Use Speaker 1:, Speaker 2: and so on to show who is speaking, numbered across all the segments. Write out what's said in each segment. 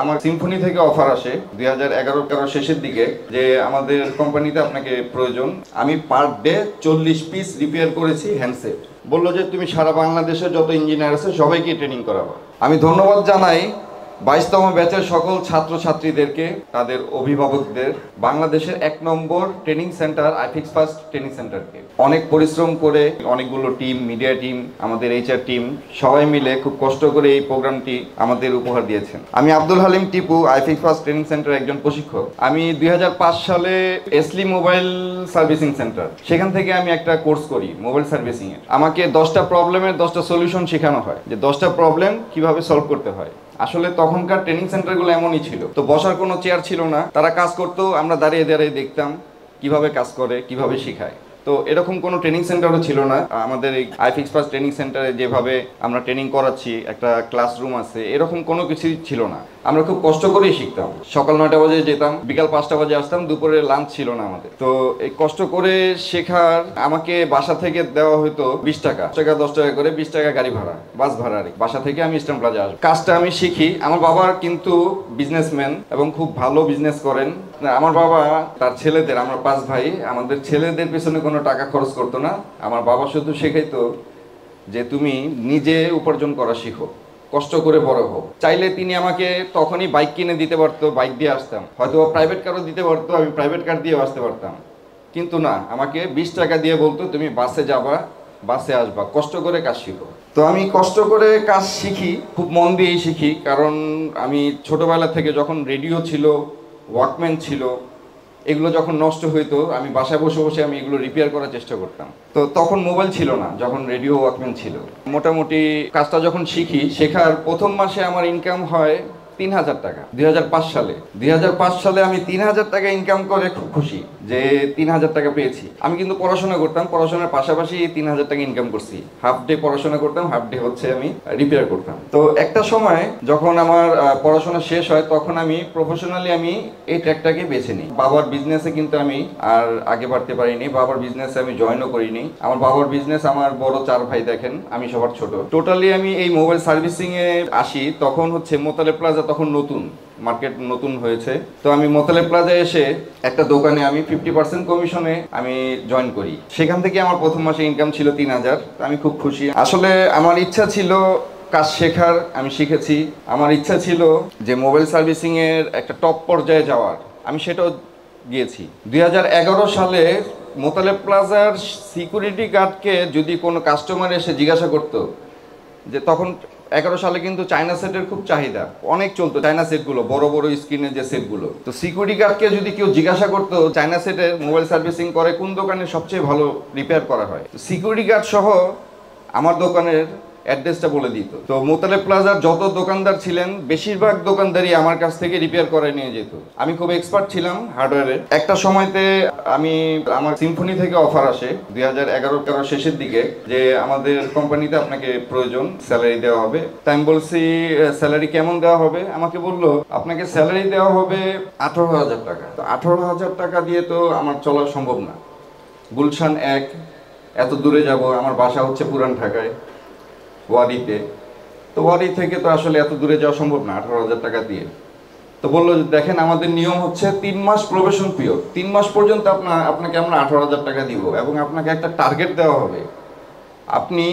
Speaker 1: আমার সিম্ফনি থেকে অফার আসে 2011-12 শেষের দিকে যে আমাদের কোম্পানিতে আপনাকে প্রয়োজন। আমি পার ডে 40 পিস রিপেয়ার করেছি হ্যান্ডসেট। বললো যে তুমি সারা বাংলাদেশের যত ইঞ্জিনিয়ার আছে সবাইকে ট্রেনিং করাবো। আমি ধন্যবাদ জানাই 22তম ব্যাচের সকল ছাত্রছাত্রীদেরকে, তাদের অভিভাবকদের, বাংলাদেশের 1 number training centre iFix first training সেন্টারকে। অনেক পরিশ্রম করে অনেকগুলো টিম, মিডিয়া টিম, আমাদের HR টিম সবাই মিলে খুব কষ্ট করে এই প্রোগ্রামটি আমাদের উপহার দিয়েছেন। আমি Abdul Halim Tipu, iFix first training centre একজন প্রশিক্ষক। আমি 2005 সালে এসলি মোবাইল সার্ভিসিং সেন্টার, সেখান থেকে আমি একটা কোর্স করি মোবাইল সার্ভিসিং এর। আমাকে 10টা প্রবলেমের 10টা সলিউশন শেখানো হয়, যে 10টা প্রবলেম কিভাবে সলভ করতে হয়। আসলে তখনকার ট্রেনিং সেন্টারগুলো এমনই ছিল, তো বসার কোনো চেয়ার ছিল না, তারা কাজ করতো, আমরা দাঁড়িয়ে দাঁড়িয়ে দেখতাম কিভাবে কাজ করে, কিভাবে শেখায়। তো এরকম কোনো ট্রেনিং সেন্টারও ছিল না। আমাদের এই আইফিক্স ফার্স্ট ট্রেনিং সেন্টারে যেভাবে আমরা ট্রেনিং করাচ্ছি, একটা ক্লাসরুম আছে, এরকম কোনো কিছুই ছিল না। আমরা খুব কষ্ট করেই শিখতাম। সকাল 9টা বাজে যেতাম, বিকাল 5টা বাজে আসতাম, দুপুরে লাঞ্চ ছিল না আমাদের। তো এই কষ্ট করে শেখার আমাকে বাসা থেকে দেওয়া হতো 20 টাকা, 10 টাকা করে, 20 টাকা গাড়ি ভাড়া, বাস ভাড়া। বাসা থেকে আমি ইস্টার্ন প্লাজা আসবো, কাজটা আমি শিখি। আমার বাবা কিন্তু বিজনেসম্যান এবং খুব ভালো বিজনেস করেন। আমার বাবা তার ছেলেদের, আমরা 5 ভাই, আমাদের ছেলেদের পেছনে কোনো টাকা খরচ করতো না। আমার বাবা শুধু শেখাইতো যে তুমি নিজে উপার্জন করা শিখো, কষ্ট করে বড় হও। চাইলে তিনি আমাকে তখনই বাইক কিনে দিতে পারতো, বাইক দিয়ে আসতাম, হয়তো প্রাইভেট কারও দিতে পারতো, আমি প্রাইভেট কার দিয়ে আসতে পারতাম। কিন্তু না, আমাকে 20 টাকা দিয়ে বলতো তুমি বাসে যাবা, বাসে আসবা, কষ্ট করে কাজ শিখো। তো আমি কষ্ট করে কাজ শিখি, খুব মন দিয়েই শিখি। কারণ আমি ছোটবেলা থেকে, যখন রেডিও ছিল, ওয়াকম্যান ছিল, এগুলো যখন নষ্ট হইতো, আমি বাসায় বসে বসে আমি এগুলো রিপেয়ার করার চেষ্টা করতাম। তো তখন মোবাইল ছিল না, যখন রেডিও ওয়াকম্যান ছিল। মোটামুটি কাজটা যখন শিখি, শেখার প্রথম মাসে আমার ইনকাম হয় 3000 টাকা। 2005 সালে আমি 3000 টাকা ইনকাম করে খুব খুশি যে 3000 টাকা পেয়েছি। আমি কিন্তু পড়াশোনা করতাম, পড়াশোনার পাশাপাশি 3000 টাকা ইনকাম করছি। হাফ ডে পড়াশোনা করতাম, হাফ ডে হচ্ছে আমি রিপেয়ার করতাম। তো একটা সময় যখন আমার পড়াশোনা শেষ হয়, তখন আমি প্রফেশনালি আমি এই ট্র্যাকটাকে বেছে নিই। বাবার বিজনেসে কিন্তু আমি আর আগে বাড়তে পারিনি, বাবার বিজনেসে আমি জয়েনও করিনি। আমার বাবার বিজনেস, আমার বড় 4 ভাই দেখেন, আমি সবার ছোট। টোটালি আমি এই মোবাইল সার্ভিসিং এ আসি তখন হচ্ছে মোতালেব প্লাজা, তখন নতুন মার্কেট নতুন হয়েছে। তো আমি মোতালেব প্লাজায় এসে একটা দোকানে আমি 50% কমিশনে আমি জয়েন করি। সেখান থেকে আমার প্রথম মাসে ইনকাম ছিল 3000। আমি খুব খুশি। আসলে আমার ইচ্ছা ছিল কাজ শেখার, আমি শিখেছি। আমার ইচ্ছা ছিল যে মোবাইল সার্ভিসিং এর একটা টপ পর্যায়ে যাওয়ার, আমি সেটাও গিয়েছি। 2011 সালে মোতালেব প্লাজার সিকিউরিটি গার্ডকে যদি কোনো কাস্টমার এসে জিজ্ঞাসা করতো, যে তখন 11 সালে কিন্তু চায়না সেটের খুব চাহিদা, অনেক চলতো চায়না সেটগুলো, বড় বড় স্ক্রিনের যে সেটগুলো। তো সিকিউরিটি গার্ডকে যদি কেউ জিজ্ঞাসা করতো চায়না সেটের মোবাইল সার্ভিসিং করে কোন দোকানে সবচেয়ে ভালো রিপেয়ার করা হয়, সিকিউরিটি গার্ড সহ আমার দোকানের অ্যাড্রেসটা বলে দিত। তো মোতালেব প্লাজার যত দোকানদার ছিলেন, বেশিরভাগ দোকানদারই আমার কাছ থেকে রিপেয়ার করে নিয়ে যেত। আমি খুব এক্সপার্ট ছিলাম হার্ডওয়্যারে। একটা সময়তে আমার সিম্ফনি থেকে অফার আসে 2011-13 শেষের দিকে যে আমাদের কোম্পানিতে আপনাকে প্রয়োজন, স্যালারি দেওয়া হবে। তাই আমি বলছি স্যালারি কেমন দেওয়া হবে? আমাকে বললো আপনাকে স্যালারি দেওয়া হবে 18,000 টাকা। তো 18,000 টাকা দিয়ে তো আমার চলা সম্ভব না। গুলশান 1, এত দূরে যাব, আমার বাসা হচ্ছে পুরান ঢাকায়, ওয়ারিতে। তো ওয়ারি থেকে তো আসলে এত দূরে যাওয়া সম্ভব না 18,000 টাকা দিয়ে। তো বললো দেখেন আমাদের নিয়ম হচ্ছে 3 মাস প্রবেশন পিরিয়ড, 3 মাস পর্যন্ত আপনাকে আমরা 18,000 টাকা দিব এবং আপনাকে একটা টার্গেট দেওয়া হবে। আপনি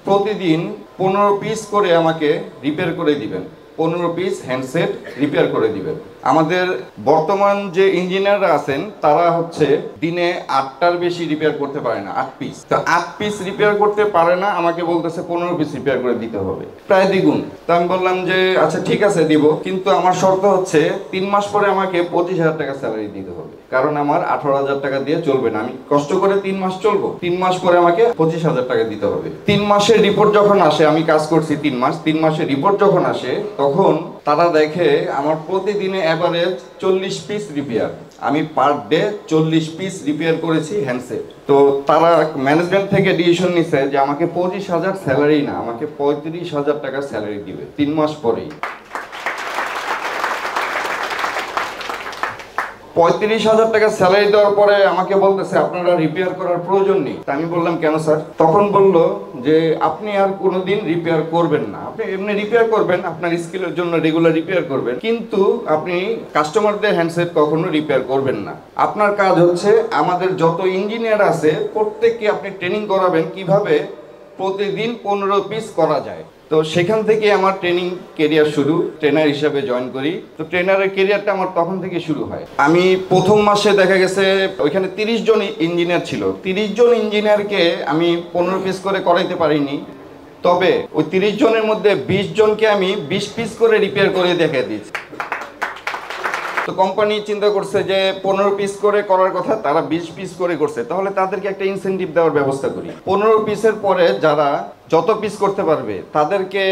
Speaker 1: প্রতিদিন 15 পিস করে আমাকে রিপেয়ার করে দিবেন, 15 পিস হ্যান্ডসেট রিপেয়ার করে দিবেন। আমাদের বর্তমান যে ইঞ্জিনিয়াররা আছেন তারা হচ্ছে দিনে 8টার বেশি রিপেয়ার করতে পারে না, 8 পিস। তো 8 পিস রিপেয়ার করতে পারে না, আমাকে বলতেছে 15 পিস রিপেয়ার করে দিতে হবে, প্রায় দ্বিগুণ। তো আমি বললাম যে আচ্ছা ঠিক আছে দিব, কিন্তু আমার শর্ত হচ্ছে 3 মাস পরে আমাকে 25,000 টাকা স্যালারি দিতে হবে, কারণ আমার 18,000 টাকা দিয়ে চলবে না। আমি কষ্ট করে 3 মাস চলবো, 3 মাস পরে আমাকে 25,000 টাকা দিতে হবে। 3 মাসের রিপোর্ট যখন আসে, আমি কাজ করছি 3 মাস, 3 মাসের রিপোর্ট যখন আসে তখন তারা দেখে আমার প্রতিদিনে অ্যাভারেজ 40 পিস রিপেয়ার। আমি পার ডে 40 পিস রিপেয়ার করেছি হ্যান্ডসেট। তো তারা ম্যানেজমেন্ট থেকে ডিসিশন নিছে যে আমাকে 25,000 স্যালারি না, আমাকে 35,000 টাকা স্যালারি দিবে 3 মাস পরেই। 35,000 টাকা স্যালারি দেওয়ার পরে আমাকে বলতেছে আপনারা রিপেয়ার করার প্রয়োজন নেই। তা আমি বললাম কেন স্যার? তখন বলল যে আপনি আর কোনোদিন রিপেয়ার করবেন না, আপনি এমনি রিপেয়ার করবেন, আপনার স্কিলের জন্য রেগুলার রিপেয়ার করবেন, কিন্তু আপনি কাস্টমারদের হ্যান্ডসেট কখনো রিপেয়ার করবেন না। আপনার কাজ হচ্ছে আমাদের যত ইঞ্জিনিয়ার আছে প্রত্যেককে আপনি ট্রেনিং করাবেন কিভাবে প্রতিদিন 15 পিস করা যায়। তো সেখান থেকে আমার ট্রেনিং কেরিয়ার শুরু, ট্রেনার হিসাবে জয়েন করি। তো ট্রেনারের কেরিয়ারটা আমার তখন থেকে শুরু হয়। আমি প্রথম মাসে দেখা গেছে ওইখানে 30 জন ইঞ্জিনিয়ার ছিল, 30 জন ইঞ্জিনিয়ারকে আমি 15 পিস করে করাইতে পারিনি। তবে ওই 30 জনের মধ্যে 20 জনকে আমি 20 পিস করে রিপেয়ার করে দেখে দিয়েছি। তো কোম্পানি চিন্তা করছে যে 15 পিস করে করার কথা, তারা 20 পিস করে করছে, তাহলে তাদেরকে একটা ইনসেনটিভ দেওয়ার ব্যবস্থা করি। 15 পিসের পরে যারা যত পিস করতে পারবে তাদেরকে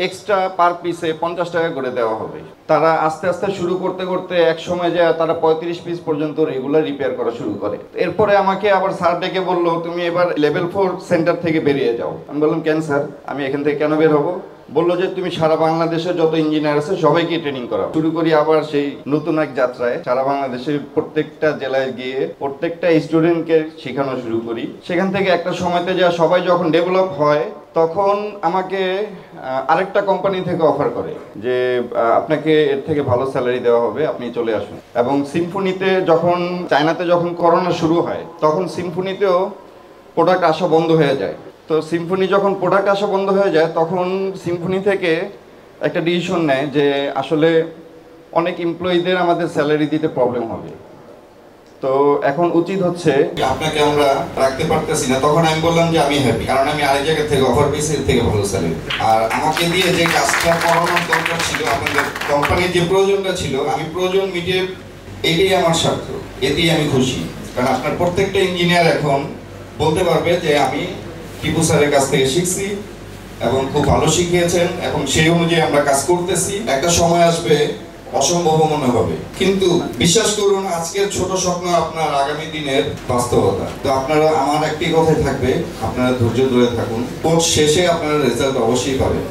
Speaker 1: এক্সট্রা পার পিসে 50 টাকা করে দেওয়া হবে। তারা আস্তে আস্তে শুরু করতে করতে এক সময় যায় তারা 35 পিস পর্যন্ত রেগুলার রিপেয়ার করা শুরু করে। এরপরে আমাকে আবার স্যার ডেকে বললো তুমি এবার লেভেল 4 সেন্টার থেকে বেরিয়ে যাও। আমি বললাম কেন স্যার, আমি এখান থেকে কেন বের হবো? বললো যে তুমি সারা বাংলাদেশের যত ইঞ্জিনিয়ার আছে সবাইকে ট্রেনিং করাও। শুরু করি আবার সেই নতুন এক যাত্রায়, সারা বাংলাদেশের প্রত্যেকটা জেলায় গিয়ে প্রত্যেকটা স্টুডেন্টকে শেখানো শুরু করি। সেখান থেকে একটা সময়তে যা সবাই যখন ডেভেলপ হয় তখন আমাকে আরেকটা কোম্পানি থেকে অফার করে যে আপনাকে এর থেকে ভালো স্যালারি দেওয়া হবে, আপনি চলে আসুন। এবং সিম্ফনিতে যখন চায়নাতে যখন করোনা শুরু হয় তখন সিম্ফনিতেও প্রোডাক্ট আসা বন্ধ হয়ে যায়। তো সিম্ফনি যখন প্রোডাক্ট আসা বন্ধ হয়ে যায় তখন সিম্ফনি থেকে একটা ডিসিশন নেয় যে আসলে অনেক এমপ্লয়ীদের আমাদের স্যালারি দিতে প্রবলেম হবে, তো এখন উচিত হচ্ছে আপনাকে আমরা রাখতে পারতেছি না। তখন আমি বললাম যে আমি হ্যাপি, কারণ আমি আরেক জায়গা থেকে অফার পেয়েছি এর থেকে ভালো স্যালারি। আর আমাকে দিয়ে যে কাজটা করানোর দরকার ছিল, আপনাদের কোম্পানির যে প্রয়োজনটা ছিল, আমি প্রয়োজন মিটিয়ে এটাই আমার স্বার্থ, এতেই আমি খুশি। কারণ আপনার প্রত্যেকটা ইঞ্জিনিয়ার এখন বলতে পারবে যে আমি টিপু স্যারের কাছ থেকে শিখছি এবং খুব ভালো শিখিয়েছেন এবং সেই অনুযায়ী আমরা কাজ করতেছি। একটা সময় আসবে অসম্ভব মনে হবে, কিন্তু বিশ্বাস করুন আজকের ছোট স্বপ্ন আপনার আগামী দিনের বাস্তবতা। তো আপনারা, আমার একটি কথাই থাকবে, আপনারা ধৈর্য ধরে থাকুন, কোর্স শেষে আপনারা রেজাল্ট অবশ্যই পাবেন।